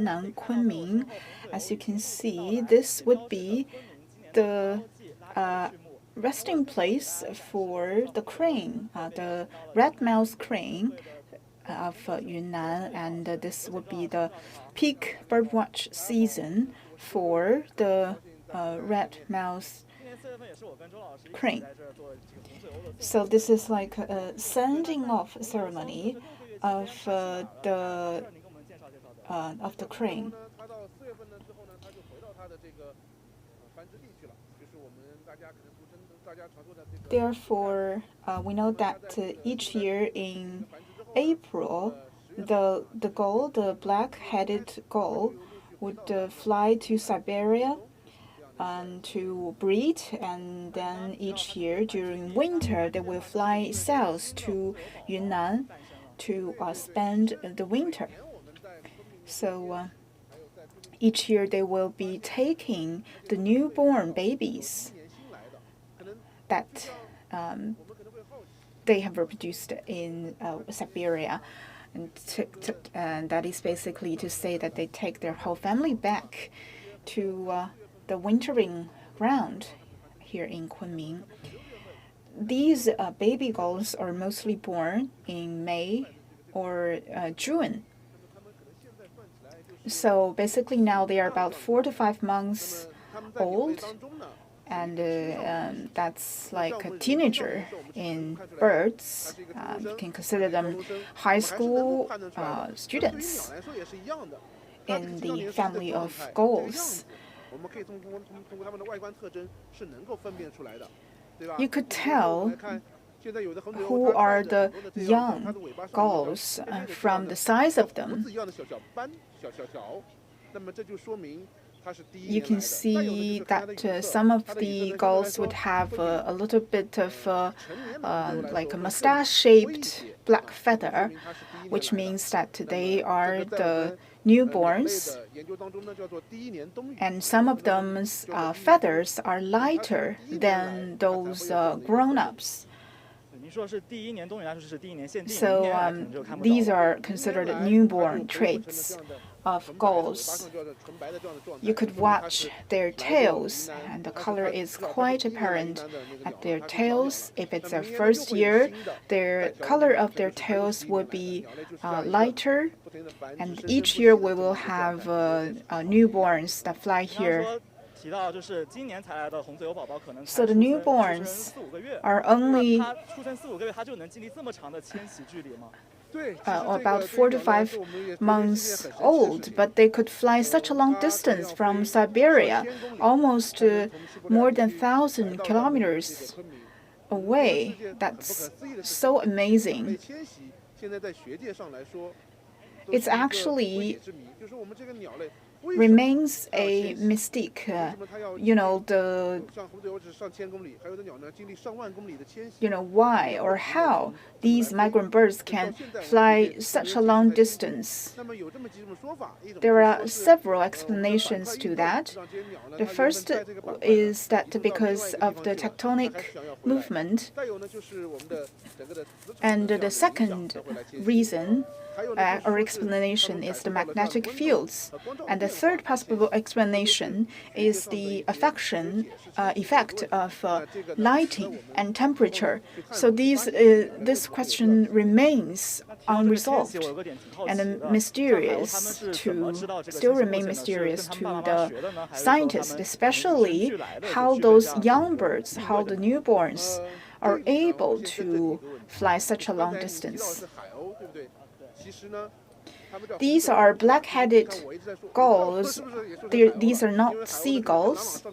Yunnan, Kunming. As you can see, this would be the resting place for the crane, the red-mouthed crane of Yunnan, and this would be the peak birdwatch season for the red-mouthed crane. So this is like a sending off ceremony of the crane. Therefore, we know that each year in April, the gull, the black-headed gull, would fly to Siberia to breed, and then each year during winter they will fly south to Yunnan to spend the winter. So each year they will be taking the newborn babies that they have reproduced in Siberia, and that is basically to say that they take their whole family back to the wintering ground here in Kunming. These baby gulls are mostly born in May or June. So basically now they are about 4 to 5 months old, and that's like a teenager in birds. You can consider them high school students in the family of gulls. You could tell who are the young gulls from the size of them. You can see that some of the gulls would have a little bit of like a mustache-shaped black feather, which means that they are the newborns, and some of them's feathers are lighter than those grown-ups. So these are considered newborn traits of gulls. You could watch their tails, and the color is quite apparent at their tails. If it's their first year, the color of their tails would be lighter, and each year we will have newborns that fly here. So the newborns are only about 4 to 5 months old, but they could fly such a long distance from Siberia, almost more than 1,000 kilometers away. That's so amazing. It's actually remains a mystique. Why or how these migrant birds can fly such a long distance. There are several explanations to that. The first is that because of the tectonic movement, and the second reason or explanation is the magnetic fields, and the third possible explanation is the effect of lighting and temperature. So this question remains unresolved and still remain mysterious to the scientists, especially how those young birds, how the newborns are able to fly such a long distance. These are black-headed gulls. These are not seagulls.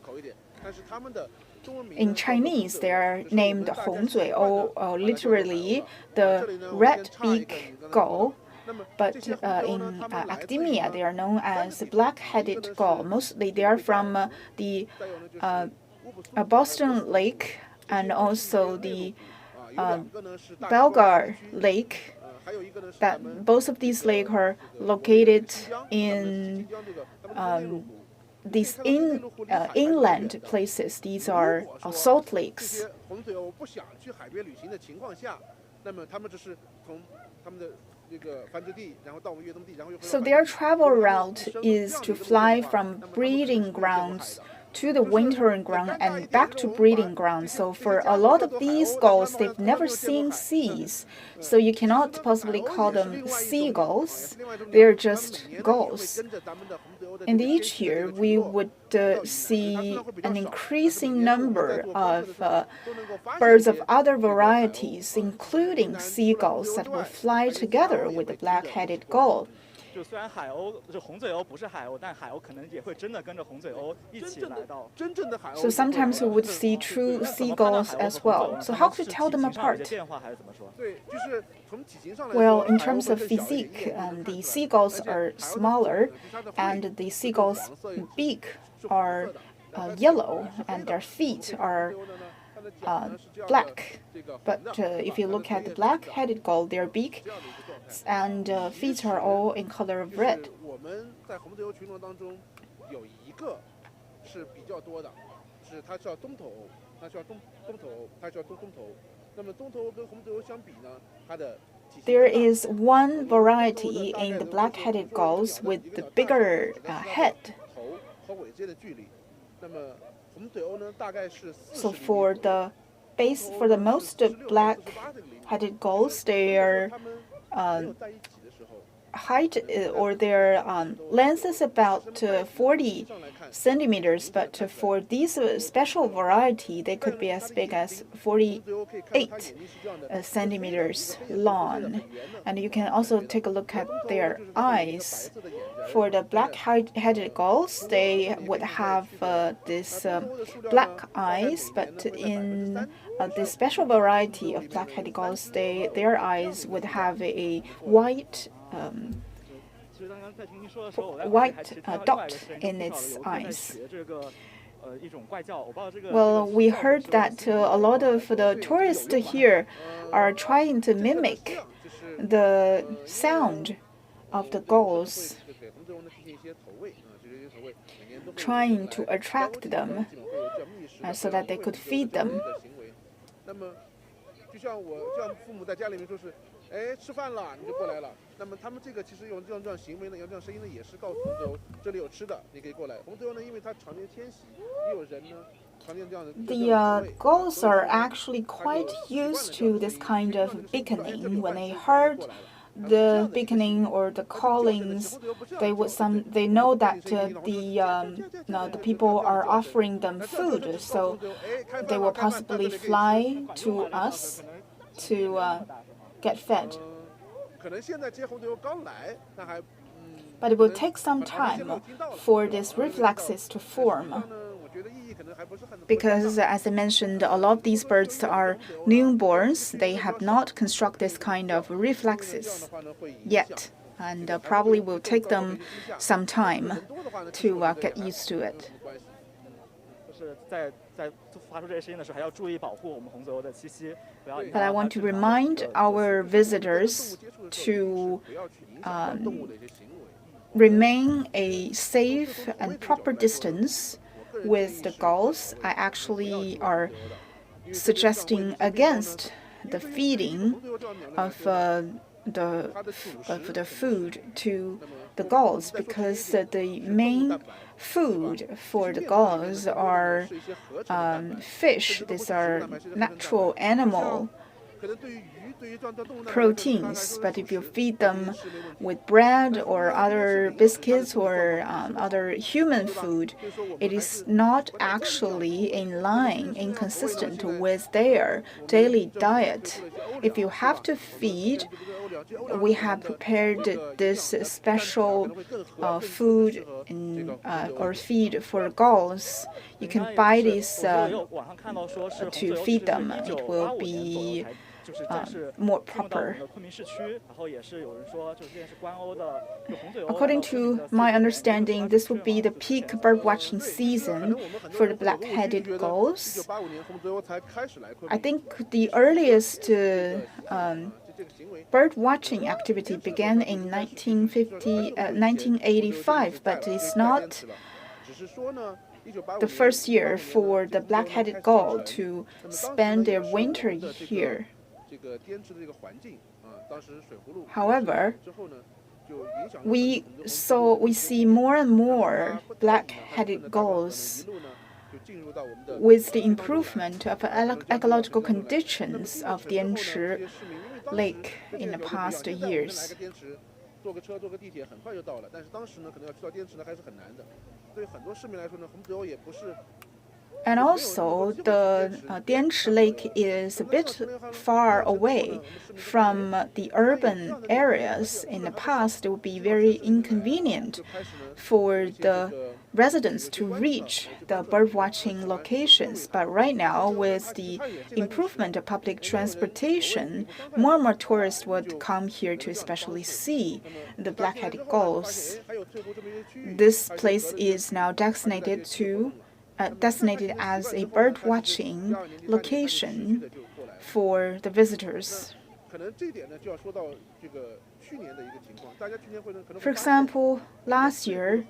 In Chinese, they are named Hongzui, or literally the red-beak gull. But in academia, they are known as black-headed gull. Mostly, they are from the Boston Lake and also the Belgar Lake. That both of these lakes are located in these inland places. These are salt lakes. So their travel route is to fly from breeding grounds to the wintering ground and back to breeding ground. So for a lot of these gulls, they've never seen seas. So you cannot possibly call them seagulls. They're just gulls. And each year we would see an increasing number of birds of other varieties, including seagulls, that will fly together with the black-headed gull. So sometimes we would see true seagulls as well. So how could you tell them apart? Well, in terms of physique, the seagulls are smaller, and the seagulls' beak are yellow, and their feet are black. But if you look at the black-headed gull, their beak and feet are all in color of red. There is one variety in the black-headed gulls with the bigger head. So for the most black-headed gulls, their height or their length is about 40 centimeters, but for these special variety, they could be as big as 48 centimeters long. And you can also take a look at their eyes. For the black-headed gulls, they would have this black eyes, but in this special variety of black-headed gulls, their eyes would have a white dot in its eyes. Well, we heard that a lot of the tourists here are trying to mimic the sound of the gulls, trying to attract them so that they could feed them. The gulls are actually quite used to this kind of beckoning. When they heard the beckoning or the callings, they know that the people are offering them food, so they will possibly fly to us to get fed. But it will take some time for these reflexes to form, because, as I mentioned, a lot of these birds are newborns. They have not constructed this kind of reflexes yet, and probably will take them some time to get used to it. But I want to remind our visitors to remain a safe and proper distance with the gulls. I actually are suggesting against the feeding of the food to the gulls, because the main food for the gulls are fish. These are natural animal proteins, but if you feed them with bread or other biscuits or other human food, it is not actually inconsistent with their daily diet. If you have to feed, we have prepared this special food or feed for gulls. You can buy this to feed them. It will be more proper. According to my understanding, this will be the peak bird watching season for the black-headed gulls. I think the earliest bird watching activity began in 1985, but it's not the first year for the black-headed gull to spend their winter here. However, we see more and more black-headed gulls with the improvement of ecological conditions of Dianchi Lake in the past years. And also, the Dianchi Lake is a bit far away from the urban areas. In the past, it would be very inconvenient for the residents to reach the bird-watching locations. But right now, with the improvement of public transportation, more and more tourists would come here to especially see the black-headed gulls. This place is now designated as a bird-watching location for the visitors. For example, last year,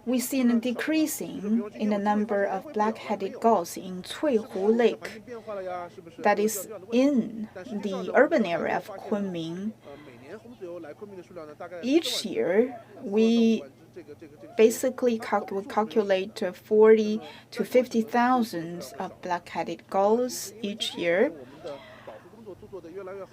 we seen a decreasing in the number of black-headed gulls in Cuihu Lake, that is in the urban area of Kunming. Each year, we basically calculate 40 to 50,000 of black-headed gulls each year.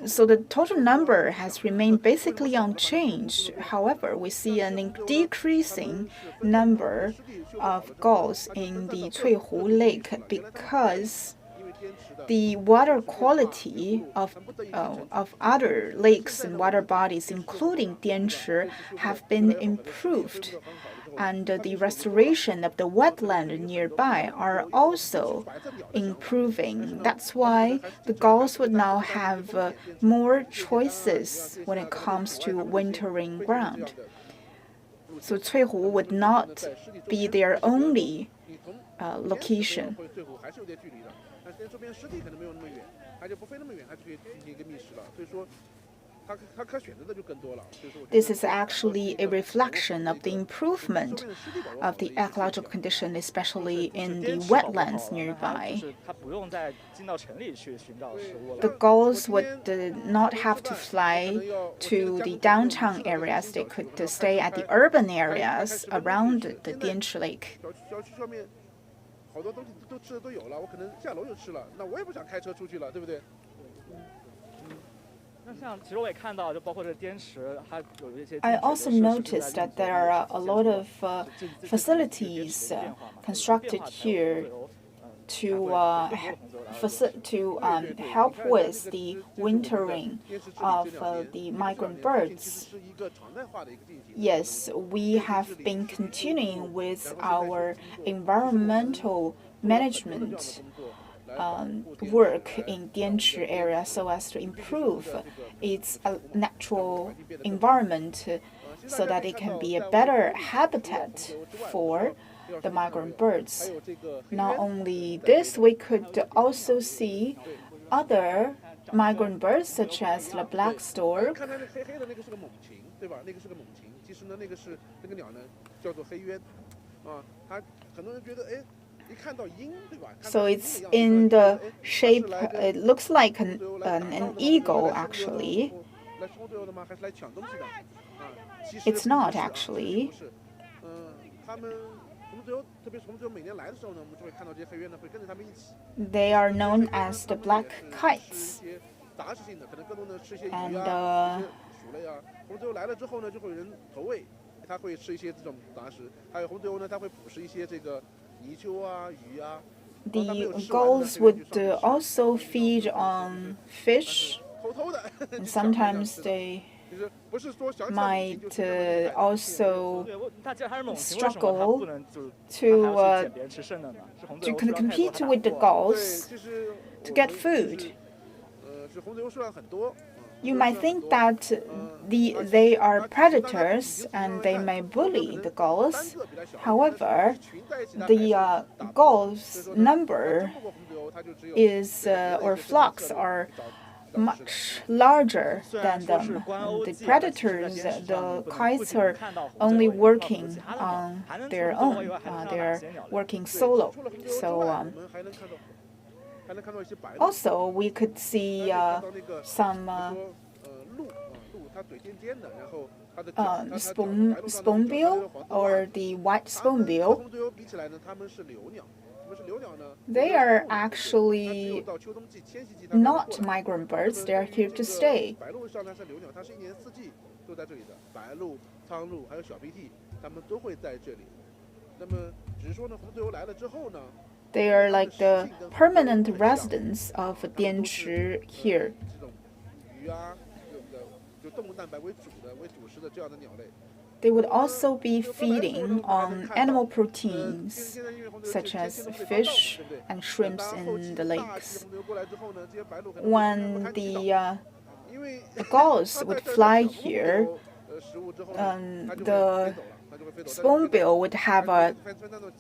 So the total number has remained basically unchanged. However, we see a decreasing number of gulls in the Cuihu Lake because the water quality of other lakes and water bodies, including Dianchi, have been improved, and the restoration of the wetland nearby are also improving. That's why the gulls would now have more choices when it comes to wintering ground. So Cuihu would not be their only location. This is actually a reflection of the improvement of the ecological condition, especially in the wetlands nearby. The gulls would not have to fly to the downtown areas. They could stay at the urban areas around the Dianchi Lake. I also noticed that there are a lot of facilities constructed here to help with the wintering of the migrant birds. Yes, we have been continuing with our environmental management work in Dianchi area so as to improve its natural environment so that it can be a better habitat for the migrant birds. Not only this, we could also see other migrant birds such as the black stork. So it's in the shape, it looks like an eagle actually. It's not actually. They are known as the black kites. And the gulls would also feed on fish, and sometimes they might also struggle to compete with the gulls to get food. You might think that they are predators and they may bully the gulls. However, the gulls' number or flocks are much larger than them. The predators, the kites, are only working on their own. They're working solo. So also we could see some spoonbill or the white spoonbill, they are actually not migrant birds. They are here to stay. They are like the permanent residents of Dianchi here. They would also be feeding on animal proteins, such as fish and shrimps in the lakes. When the gulls would fly here, the spoonbill would have a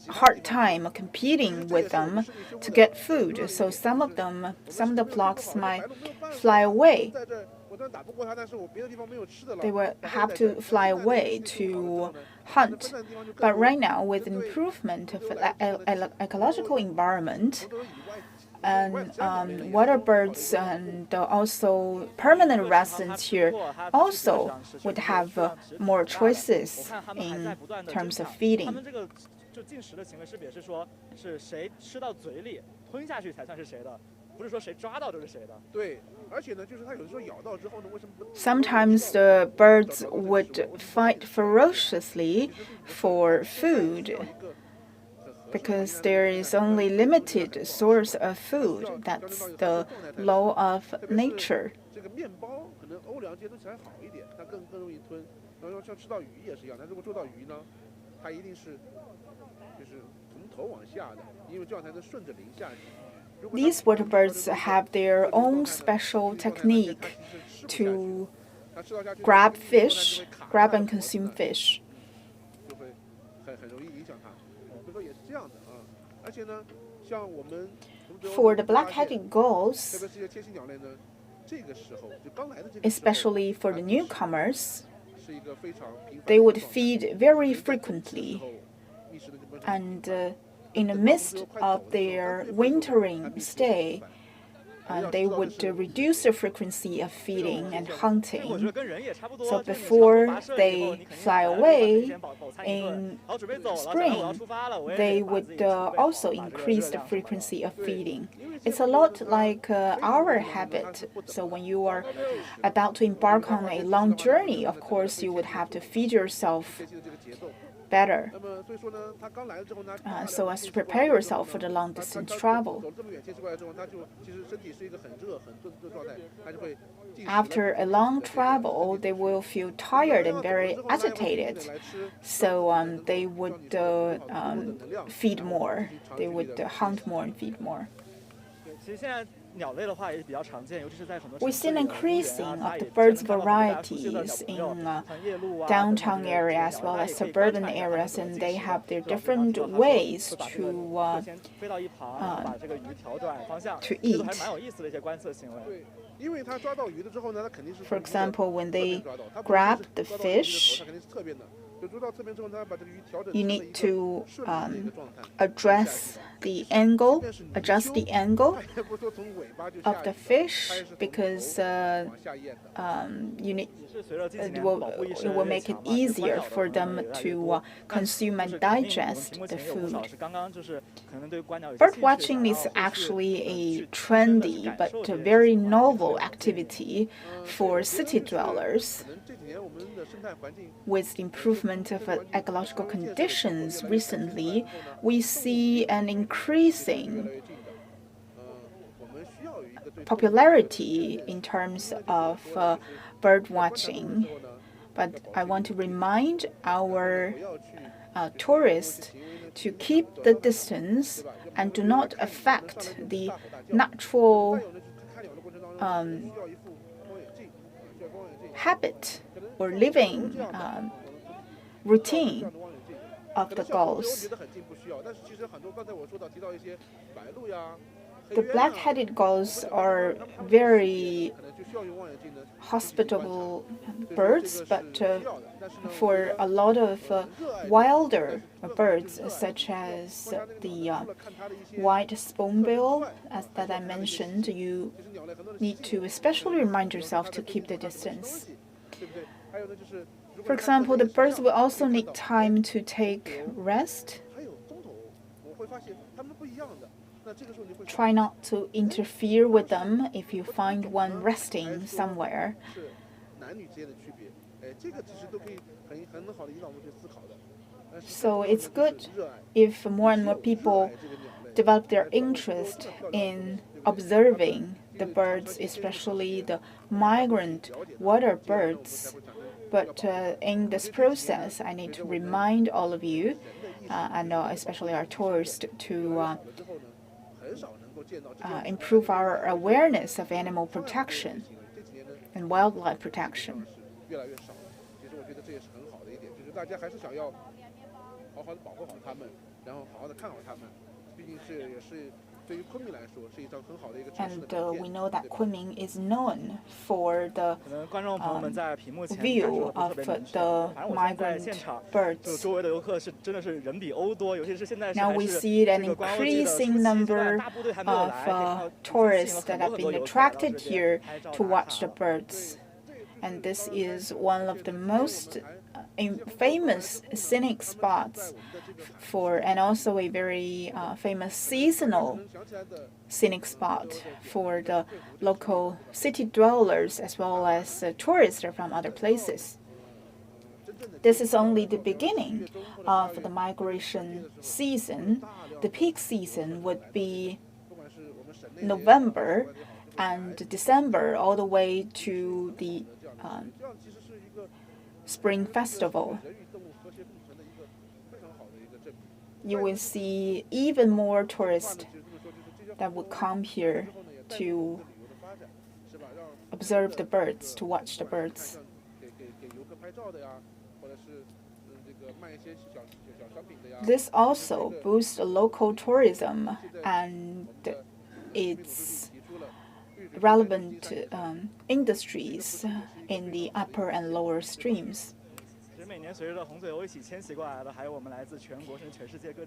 hard time competing with them to get food. So some of the flocks might fly away. They would have to fly away to hunt. But right now, with improvement of ecological environment, and water birds and also permanent residents here also would have more choices in terms of feeding. Sometimes the birds would fight ferociously for food because there is only limited source of food. That's the law of nature. These water birds have their own special technique to grab and consume fish. For the black-headed gulls, especially for the newcomers, they would feed very frequently, and in the midst of their wintering stay, they would reduce the frequency of feeding and hunting. So before they fly away in spring, they would also increase the frequency of feeding. It's a lot like our habit. So when you are about to embark on a long journey, of course, you would have to feed yourself better, so as to prepare yourself for the long distance travel. After a long travel, they will feel tired and very agitated, so they would feed more. They would hunt more and feed more. We've seen increasing of the birds' varieties in downtown areas as well as suburban areas, and they have their different ways to eat. For example, when they grab the fish, you need to adjust the angle of the fish, because it will make it easier for them to consume and digest the food. Bird watching is actually a trendy but very novel activity for city dwellers. With the improvement of ecological conditions recently, we see an increasing popularity in terms of bird watching. But I want to remind our tourists to keep the distance and do not affect the natural habit or living routine of the gulls. The black-headed gulls are very hospitable birds, but for a lot of wilder birds, such as the white spoonbill, that I mentioned, you need to especially remind yourself to keep the distance. For example, the birds will also need time to take rest. Try not to interfere with them if you find one resting somewhere. So it's good if more and more people develop their interest in observing the birds, especially the migrant water birds. But in this process, I need to remind all of you, and especially our tourists, to improve our awareness of animal protection and wildlife protection. And we know that Kunming is known for the view of the migrant birds. Now we see an increasing number of tourists that have been attracted here to watch the birds. And this is one of the most famous scenic spots and also a very famous seasonal scenic spot for the local city dwellers as well as tourists from other places. This is only the beginning of the migration season. The peak season would be November and December all the way to the Spring Festival. You will see even more tourists that would come here to observe the birds, to watch the birds. This also boosts local tourism and its relevant industries in the upper and lower streams.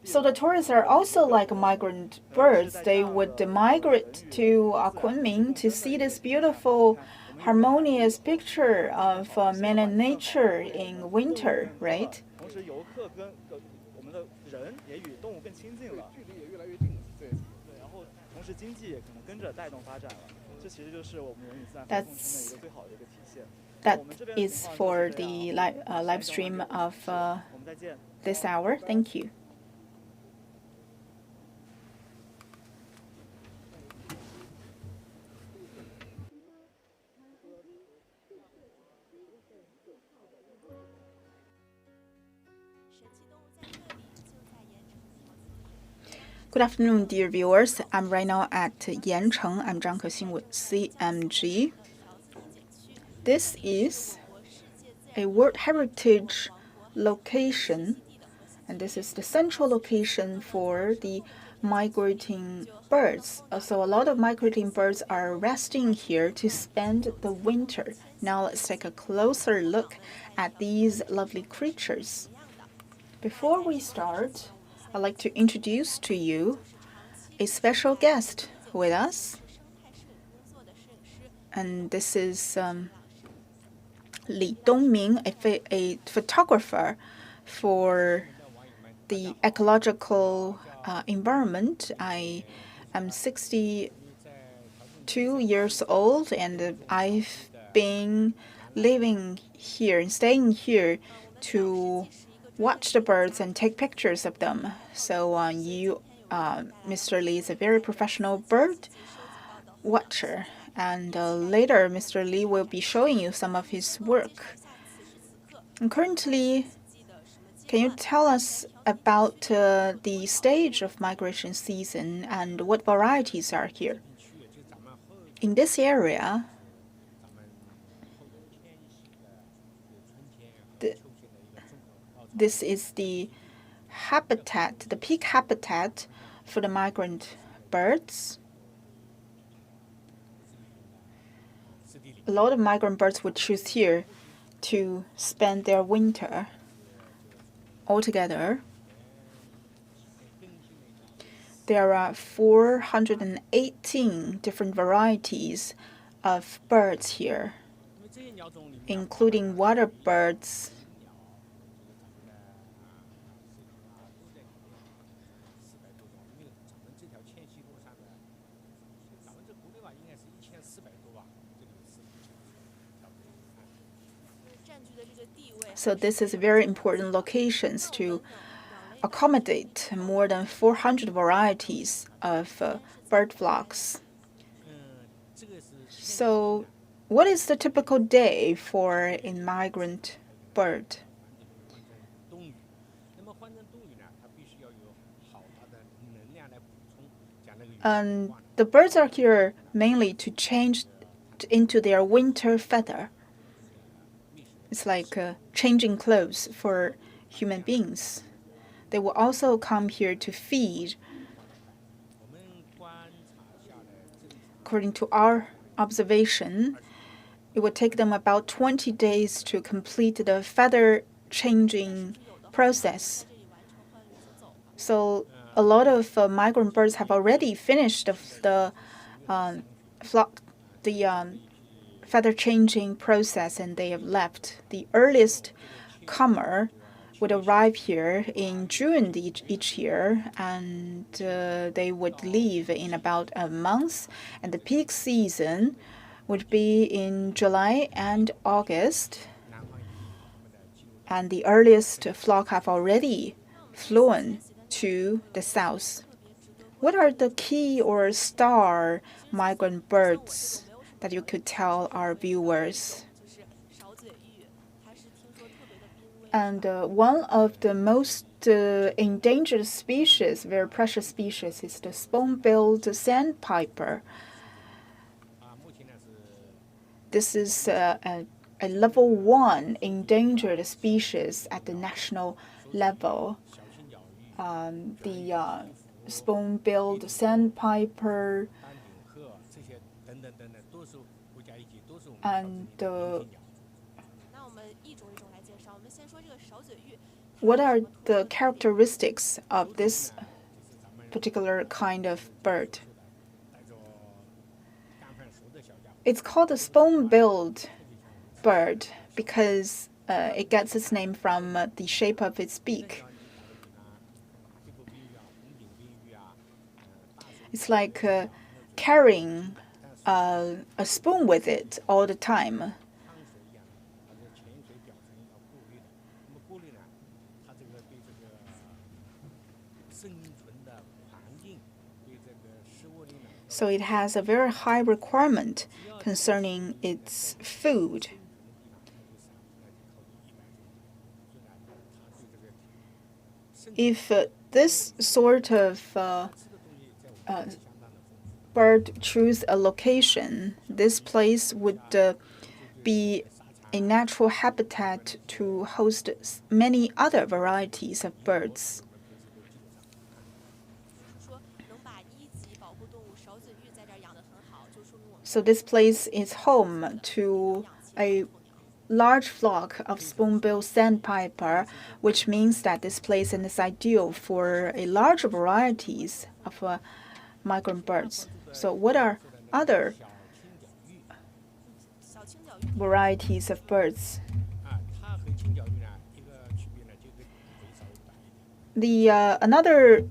So the tourists are also like migrant birds. They would migrate to Kunming to see this beautiful, harmonious picture of man and nature in winter, right? That is for the live stream of this hour. Thank you. Good afternoon, dear viewers. I'm right now at Yancheng. I'm Zhang Kexing with CMG. This is a World Heritage location, and this is the central location for the migrating birds. So a lot of migrating birds are resting here to spend the winter. Now let's take a closer look at these lovely creatures. Before we start, I'd like to introduce to you a special guest with us. And this is Li Dongming, a photographer for the ecological environment. I am 62 years old, and I've been living here and staying here to watch the birds and take pictures of them. So Mr. Li is a very professional bird watcher. And later, Mr. Li will be showing you some of his work. And currently, can you tell us about the stage of migration season and what varieties are here? In this area, this is the habitat, the peak habitat for the migrant birds. A lot of migrant birds would choose here to spend their winter altogether. There are 418 different varieties of birds here. including water birds. So this is very important locations to accommodate more than 400 varieties of bird flocks. So what is the typical day for a migrant bird? And the birds are here mainly to change into their winter feather. It's like changing clothes for human beings. They will also come here to feed. According to our observation, it would take them about 20 days to complete the feather changing process. So a lot of migrant birds have already finished the feather changing process, and they have left. The earliest comer would arrive here in June each year, and they would leave in about a month. And the peak season would be in July and August. And the earliest flock have already flown to the south. What are the key or star migrant birds that you could tell our viewers? And one of the most endangered species, very precious species, is the spoon-billed sandpiper. This is a level 1 endangered species at the national level. The spoon-billed sandpiper and what are the characteristics of this particular kind of bird? It's called a spoon-billed bird because it gets its name from the shape of its beak. It's like carrying a spoon with it all the time. So it has a very high requirement concerning its food. If this sort of bird choose a location, this place would be a natural habitat to host many other varieties of birds. So this place is home to a large flock of spoon-billed sandpiper, which means that this place is ideal for a large varieties of migrant birds. So what are other varieties of birds? The another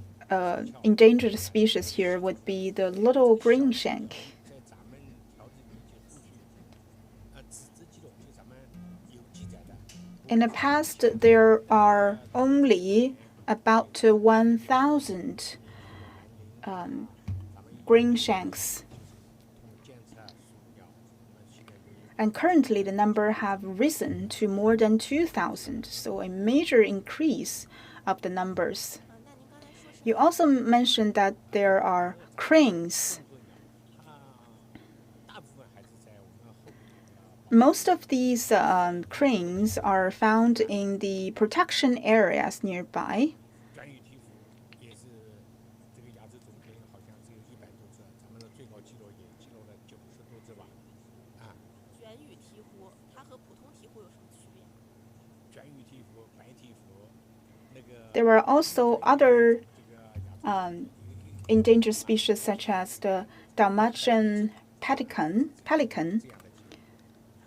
endangered species here would be the little greenshank. In the past, there are only about 1,000 greenshanks. And currently, the number have risen to more than 2,000, so a major increase of the numbers. You also mentioned that there are cranes. Most of these cranes are found in the protection areas nearby. There are also other endangered species such as the Dalmatian pelican,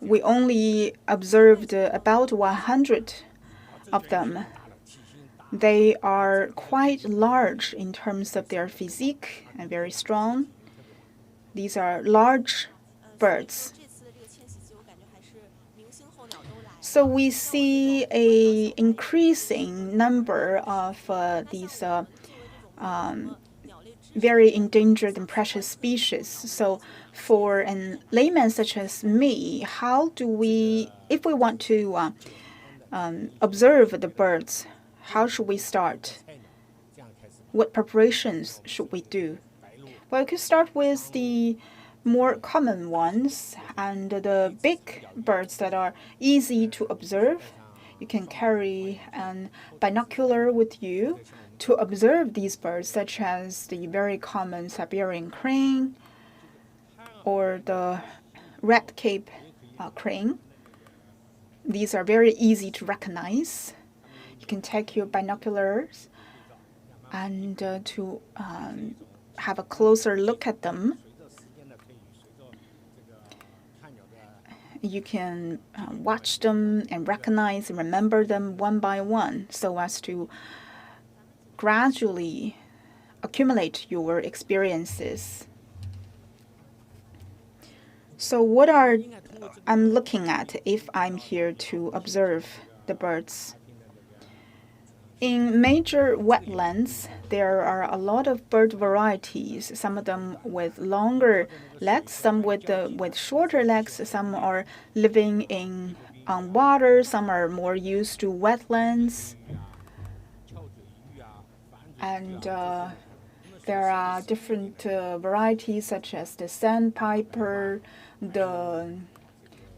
we only observed about 100 of them. They are quite large in terms of their physique and very strong. These are large birds. So we see a increasing number of these very endangered and precious species. So for a layman such as me, how do we, if we want to observe the birds, how should we start? What preparations should we do? Well, we could start with the more common ones and the big birds that are easy to observe. You can carry an binocular with you to observe these birds, such as the very common Siberian crane or the red-cape crane. These are very easy to recognize. You can take your binoculars and to have a closer look at them. You can watch them and recognize and remember them one by one so as to gradually accumulate your experiences. So what are I'm looking at if I'm here to observe the birds? In major wetlands, there are a lot of bird varieties, some of them with longer legs, some with shorter legs, some are living on water, some are more used to wetlands. And there are different varieties such as the sandpiper, the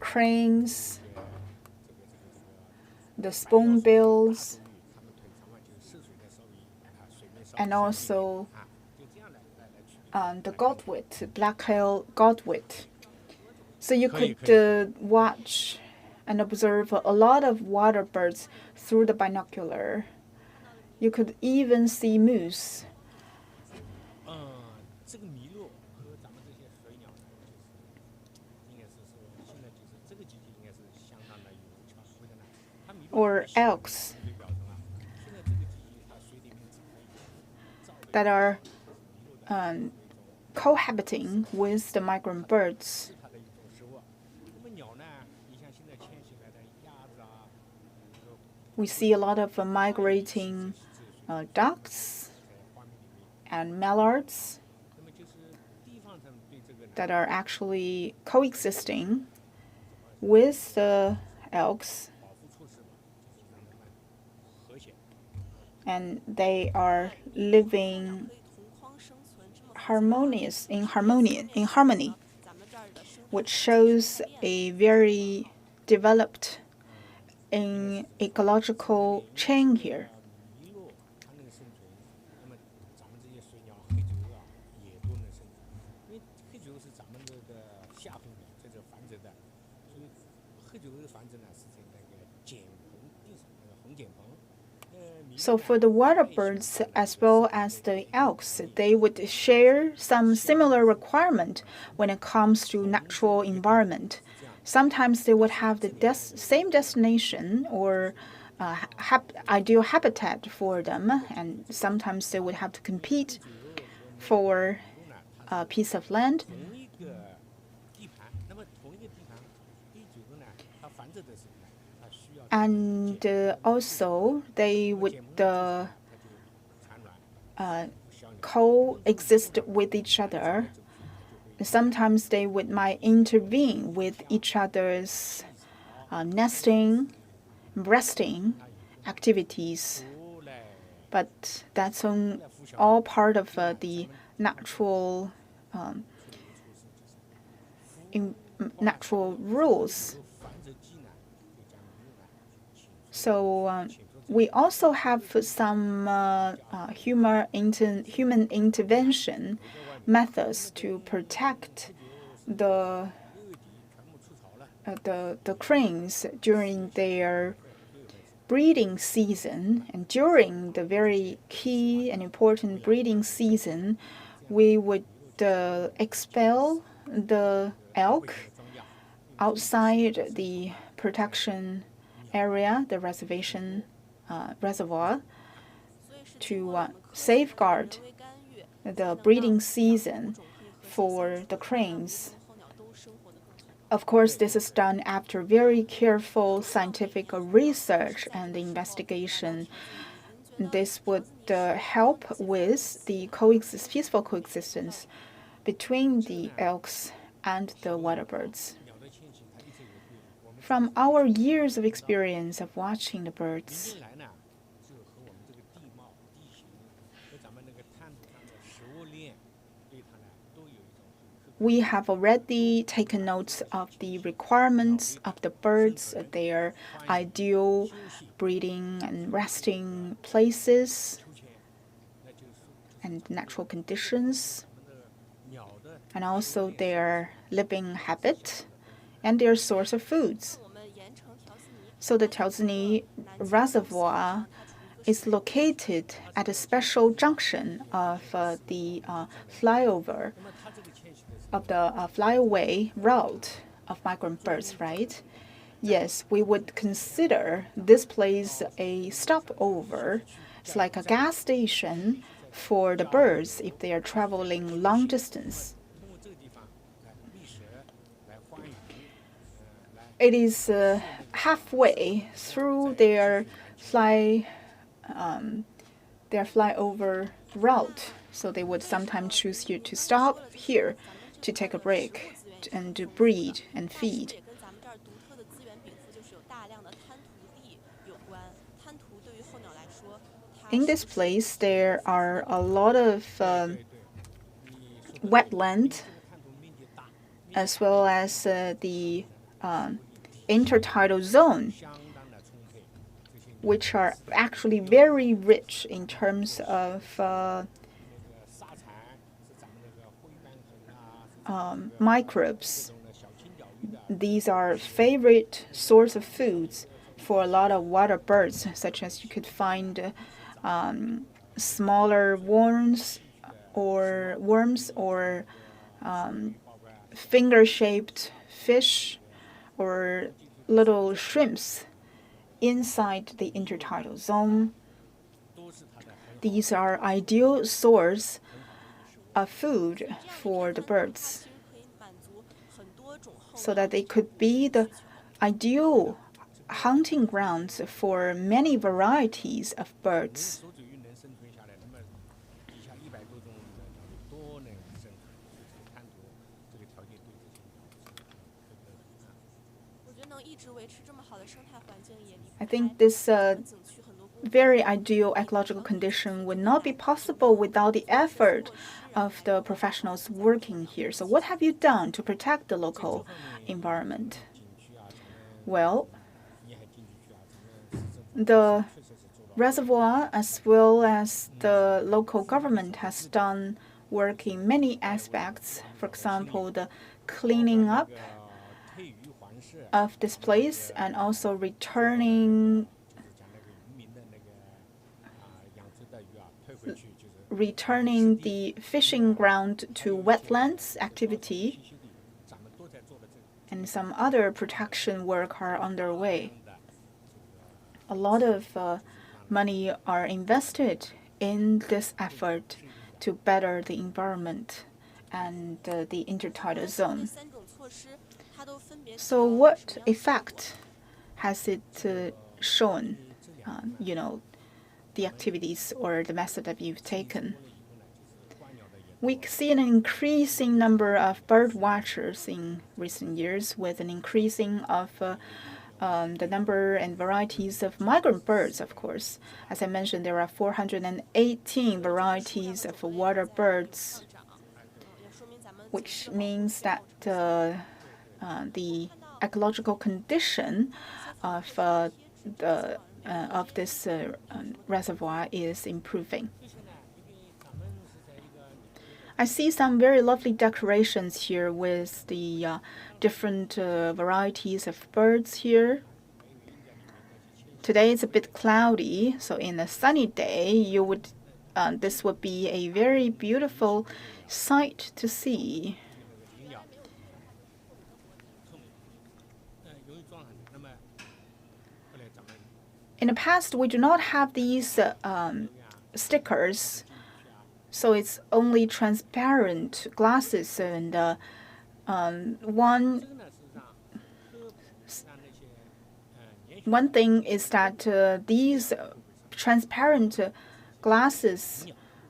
cranes, the spoonbills, and also the godwit, black-tailed godwit. So you could watch and observe a lot of water birds through the binocular. You could even see moose. Or elks that are cohabiting with the migrant birds. We see a lot of migrating ducks and mallards that are actually coexisting with the elks, and they are living in harmony, which shows a very developed ecological chain here. So for the water birds as well as the elks, they would share some similar requirement when it comes to natural environment. Sometimes they would have the same destination or ideal habitat for them, and sometimes they would have to compete for a piece of land. And also, they would coexist with each other. Sometimes they might intervene with each other's nesting, resting activities. But that's all part of the natural rules. So we also have some human intervention methods to protect the cranes during their breeding season. And during the very key and important breeding season, we would expel the elk outside the protection area, the reservoir, to safeguard the breeding season for the cranes. Of course, this is done after very careful scientific research and investigation. This would help with the peaceful coexistence between the elks and the water birds. From our years of experience of watching the birds, we have already taken notes of the requirements of the birds, their ideal breeding and resting places, and natural conditions, and also their living habit and their source of foods. So the Tiaozini Reservoir is located at a special junction of the flyover of the flyaway route of migrant birds, right? Yes, we would consider this place a stopover. It's like a gas station for the birds if they are traveling long distance. It is halfway through their flyover route, so they would sometimes choose here to stop here to take a break and to breed and feed. In this place, there are a lot of wetland, as well as the intertidal zone, which are actually very rich in terms of microbes. These are favorite source of foods for a lot of water birds, such as you could find smaller worms or finger-shaped fish or little shrimps inside the intertidal zone. These are ideal source of food for the birds, so that they could be the ideal hunting grounds for many varieties of birds. I think this very ideal ecological condition would not be possible without the effort of the professionals working here. So what have you done to protect the local environment? Well, the reservoir as well as the local government has done work in many aspects. For example, the cleaning up of this place and also returning the fishing ground to wetlands activity, and some other protection work are underway. A lot of money are invested in this effort to better the environment and the intertidal zone. So what effect has it shown, the activities or the method that you've taken? We see an increasing number of bird watchers in recent years, with an increasing of the number and varieties of migrant birds, of course. As I mentioned, there are 418 varieties of water birds, which means that the ecological condition of this reservoir is improving. I see some very lovely decorations here with the different varieties of birds here. Today it's a bit cloudy, so in a sunny day, this would be a very beautiful sight to see. In the past, we do not have these stickers, so it's only transparent glasses. And one thing is that these transparent glasses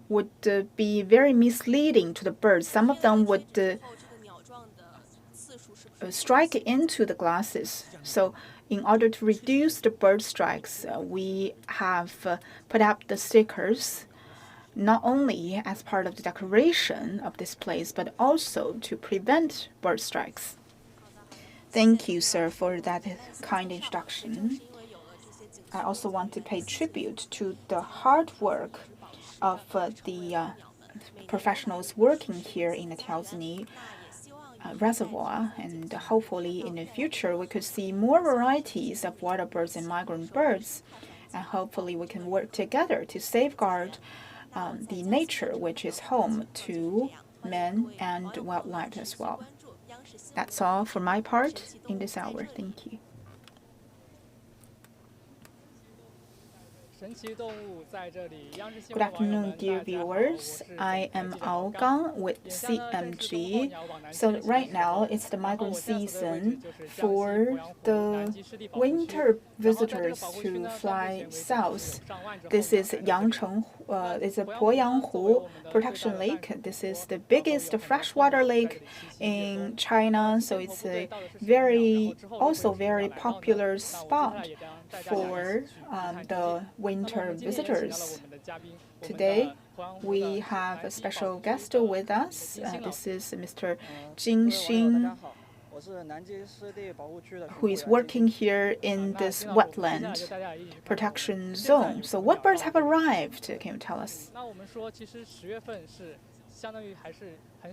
would be very misleading to the birds. Some of them would strike into the glasses. So in order to reduce the bird strikes, we have put up the stickers not only as part of the decoration of this place, but also to prevent bird strikes. Thank you, sir, for that kind introduction. I also want to pay tribute to the hard work of the professionals working here in the Tiaozini reservoir, and hopefully in the future we could see more varieties of water birds and migrant birds, and hopefully we can work together to safeguard the nature which is home to man and wildlife as well. That's all for my part in this hour. Thank you. Good afternoon, dear viewers. I am Ao Gang with CMG. So right now it's the migrant season for the winter visitors to fly south. This is Yangcheng, it's a Poyanghu Protection Lake. This is the biggest freshwater lake in China, so it's a also very popular spot for the winter visitors. Today, we have a special guest with us. This is Mr. Jing Xin, who is working here in this wetland protection zone. So what birds have arrived? Can you tell us?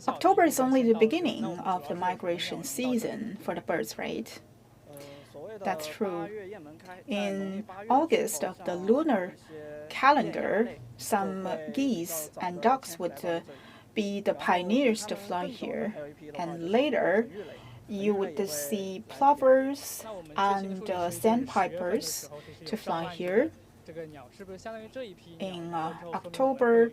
October is only the beginning of the migration season for the birds, right? That's true. In August of the lunar calendar, some geese and ducks would be the pioneers to fly here. And later, you would see plovers and sandpipers to fly here. In October,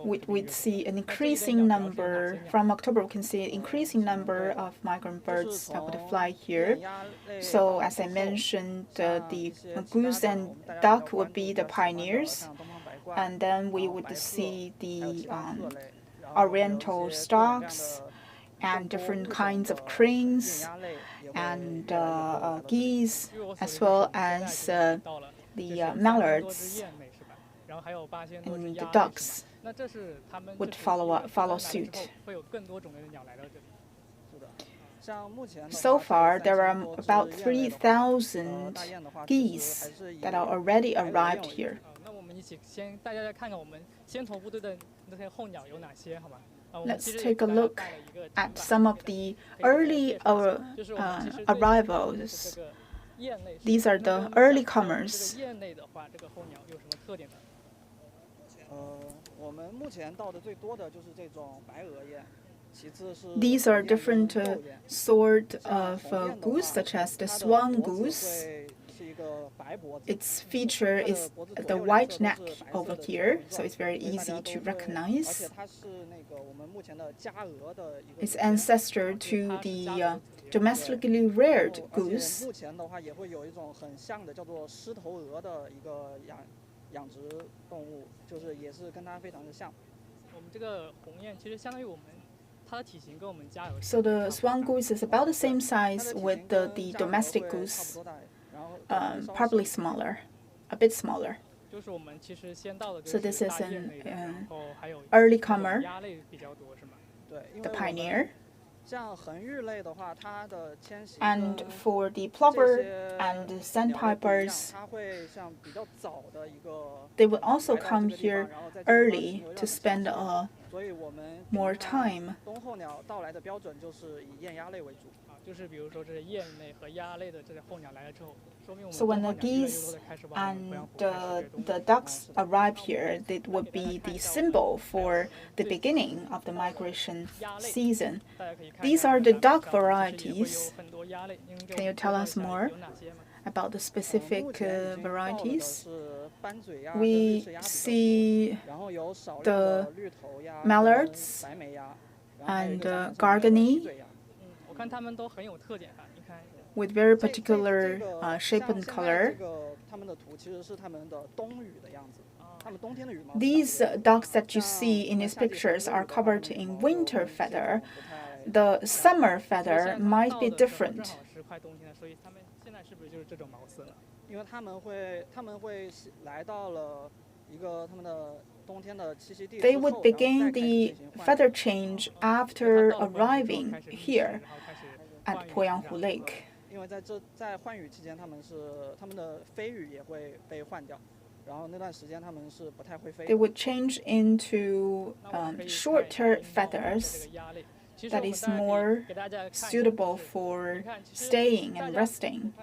we'd see an increasing number. From October, we can see an increasing number of migrant birds that would fly here. So, as I mentioned, the goose and duck would be the pioneers, and then we would see the oriental storks and different kinds of cranes and geese, as well as the mallards and the ducks would follow suit. So far, there are about 3,000 geese that are already arrived here. Let's take a look at some of the early arrivals. These are the early comers. These are different sort of goose, such as the swan goose. Its feature is the white neck over here, so it's very easy to recognize. It's ancestor to the domestically reared goose. So the swan goose is about the same size with the domestic goose, probably smaller, a bit smaller. So this is an early comer, the pioneer. And for the plover and the sandpipers, they will also come here early to spend more time. So when the geese and the ducks arrive here, it would be the symbol for the beginning of the migration season. These are the duck varieties. Can you tell us more? about the specific varieties. We see the mallards and gargany with very particular shape and color. These ducks that you see in these pictures are covered in winter feather. The summer feather might be different. They would begin the feather change after arriving here at Poyanghu Lake. They would change into shorter feathers that is more suitable for staying and resting.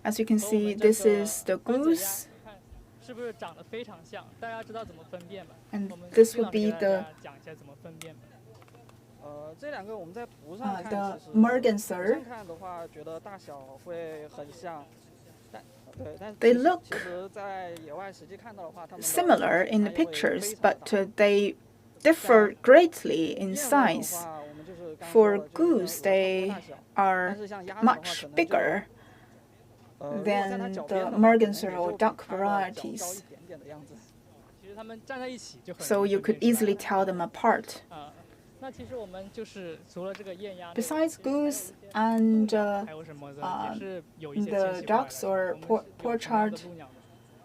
As you can see, this is the goose, and this would be the merganser. They look similar in the pictures, but they differ greatly in size. For goose, they are much bigger than the merganser or duck varieties, so you could easily tell them apart. Besides goose and the ducks or pochard,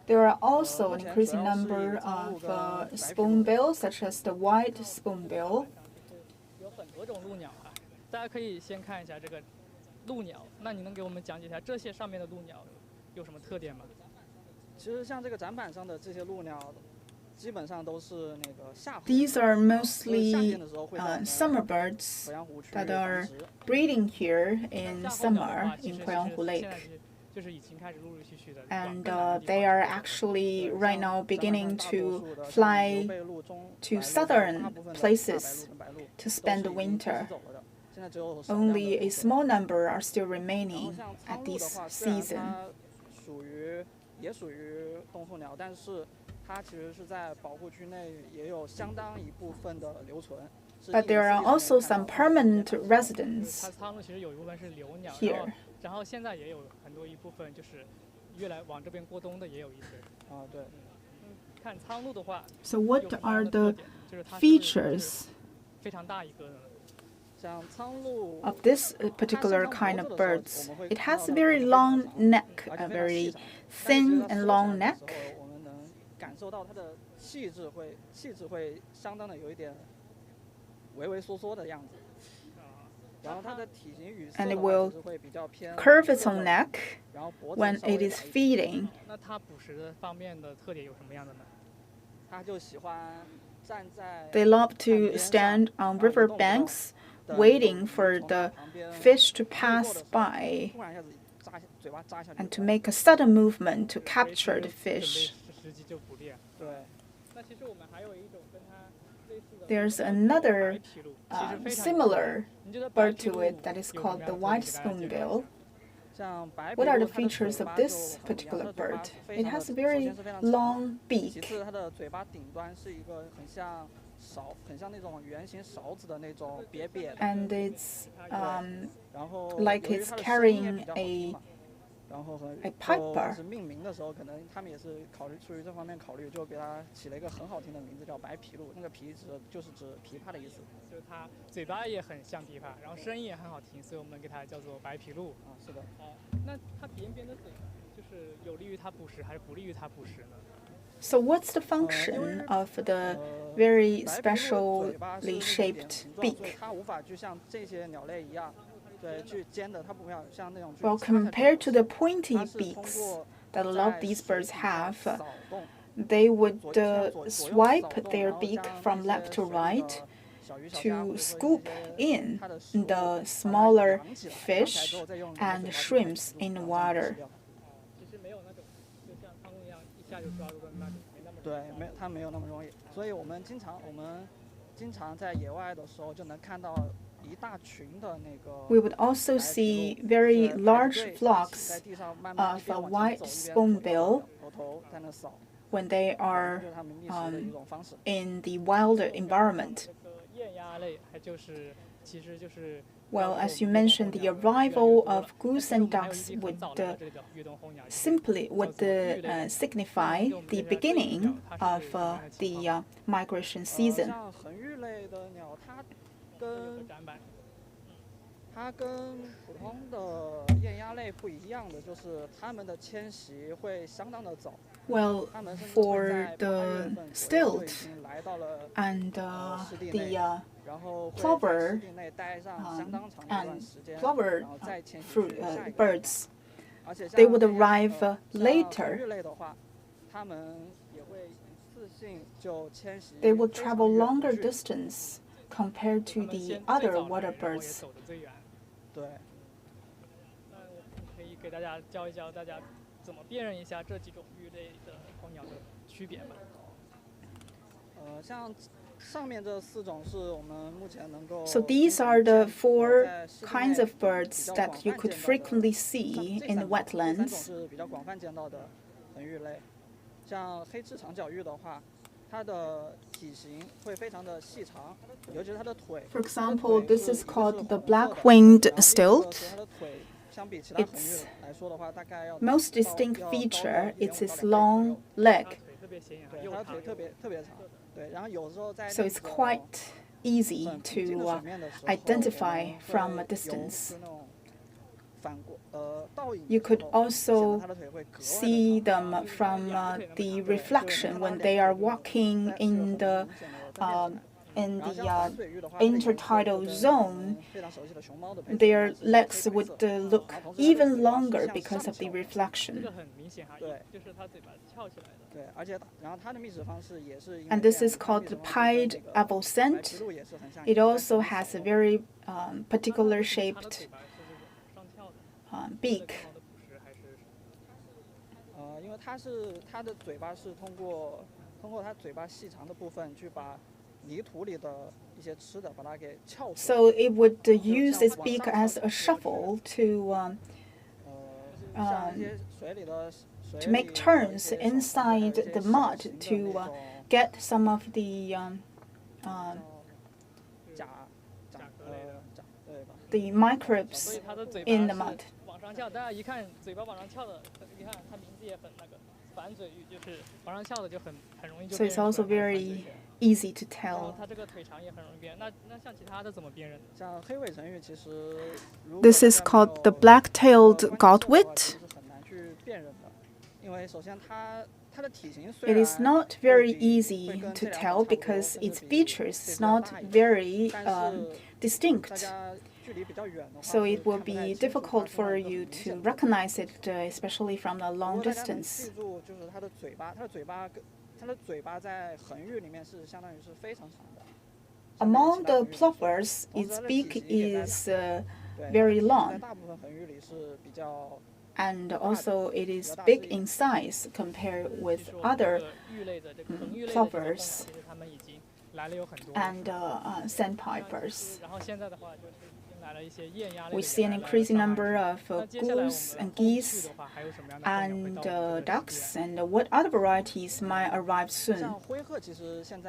there are also an increasing number of spoonbill, such as the white spoonbill. These are mostly summer birds that are breeding here in summer in Poyanghu Lake. And they are actually right now beginning to fly to southern places to spend the winter. Only a small number are still remaining at this season. But there are also some permanent residents here. So what are the features of this particular kind of birds? It has a very long neck, a very thin and long neck. And it will curve its own neck when it is feeding. They love to stand on river banks, waiting for the fish to pass by and to make a sudden movement to capture the fish. There's another similar bird to it that is called the white spoonbill. What are the features of this particular bird? It has a very long beak, and it's like it's carrying a piper. So what's the function of the very specially shaped beak? Well, compared to the pointy beaks that a lot of these birds have, they would swipe their beak from left to right to scoop in the smaller fish and shrimps in the water. We would also see very large flocks of white spoonbill when they are in the wild environment. Well, as you mentioned, the arrival of goose and ducks would signify the beginning of the migration season. 它跟普通的雁鸭类不一样的就是它们的迁徙会相当的早。Well, for the stilt and the plover and plover birds, they would arrive later. They would travel longer distance compared to the other water birds. 对。可以给大家教一教大家怎么辨认一下这几种鱼类的候鸟的区别吗？像上面这4种是我们目前能够。So these are the 4 kinds of birds that you could frequently see in the wetlands. 是比较广泛见到的恒鱼类，像黑翅长脚鹬的话。 它的体型会非常的细长，尤其是它的腿。For example, this is called the black-winged stilt. Its most distinct feature is its long leg. So it's quite easy to identify from a distance. You could also see them from the reflection when they are walking in the intertidal zone. Their legs would look even longer because of the reflection. And this is called the pied avocent. It also has a very particular shaped beak. 因为它的嘴巴是通过它嘴巴细长的部分去把泥土里的一些吃的把它给撬出来。So it would use its beak as a shovel to make turns inside the mud to get some of the microbes in the mud. 往上翘，大家一看嘴巴往上翘的，你看它名字也很那个反嘴鹬，就是往上翘的就很容易就。So it's also very easy to tell. 它这个腿长也很容易辨。那像其他的怎么辨认？像黑尾成鹬其实。This is called the black-tailed godwit. 很难去辨认的，因为首先它的体型。It is not very easy to tell because its features is not very distinct. So it will be difficult for you to recognize it, especially from a long distance. Among the plovers, its beak is very long, and also it is big in size compared with other plovers and sandpipers. We see an increasing number of goose and geese and ducks, and what other varieties might arrive soon?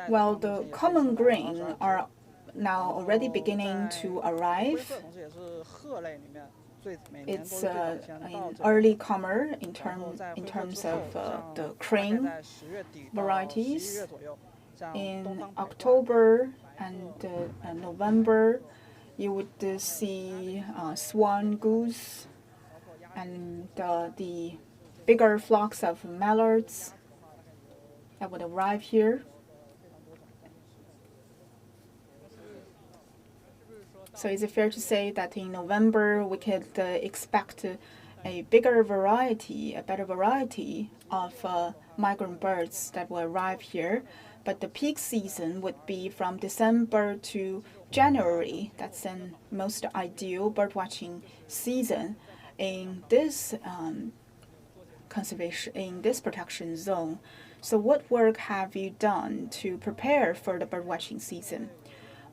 Well, the common green are now already beginning to arrive. It's an early comer in terms of the crane varieties. In October and November, you would see swan goose and the bigger flocks of mallards that would arrive here. So is it fair to say that in November we could expect a better variety of migrant birds that will arrive here? But the peak season would be from December to January. That's the most ideal birdwatching season in this protection zone. So what work have you done to prepare for the birdwatching season?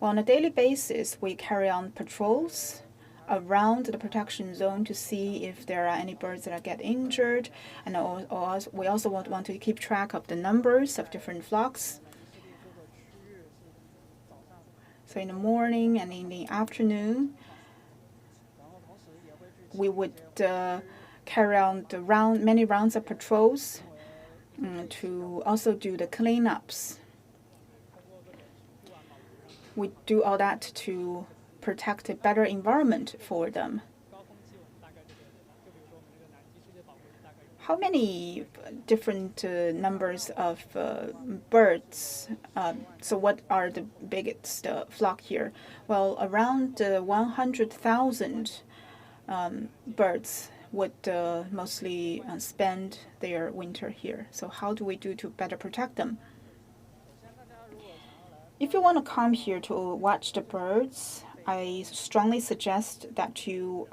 Well, on a daily basis, we carry on patrols around the protection zone to see if there are any birds that get injured, and we also want to keep track of the numbers of different flocks. So in the morning and in the afternoon, we would carry on many rounds of patrols to also do the cleanups. We do all that to protect a better environment for them. How many different numbers of birds? So what are the biggest flock here? Well, around 100,000 birds would mostly spend their winter here. So how do we do to better protect them? If you want to come here to watch the birds, I strongly suggest that you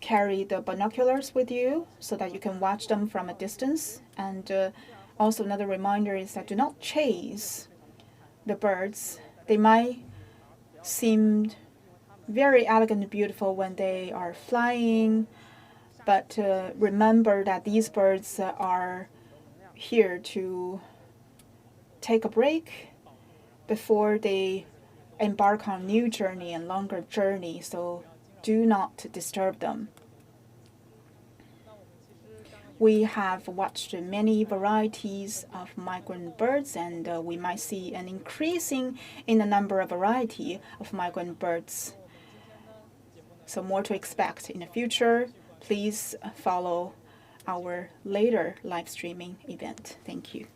carry the binoculars with you so that you can watch them from a distance. And also another reminder is that do not chase the birds. They might seem very elegant and beautiful when they are flying, but remember that these birds are here to take a break before they embark on a new journey and longer journey, so do not disturb them. We have watched many varieties of migrant birds, and we might see an increasing in the number of variety of migrant birds. So more to expect in the future. Please follow our later live streaming event. Thank you.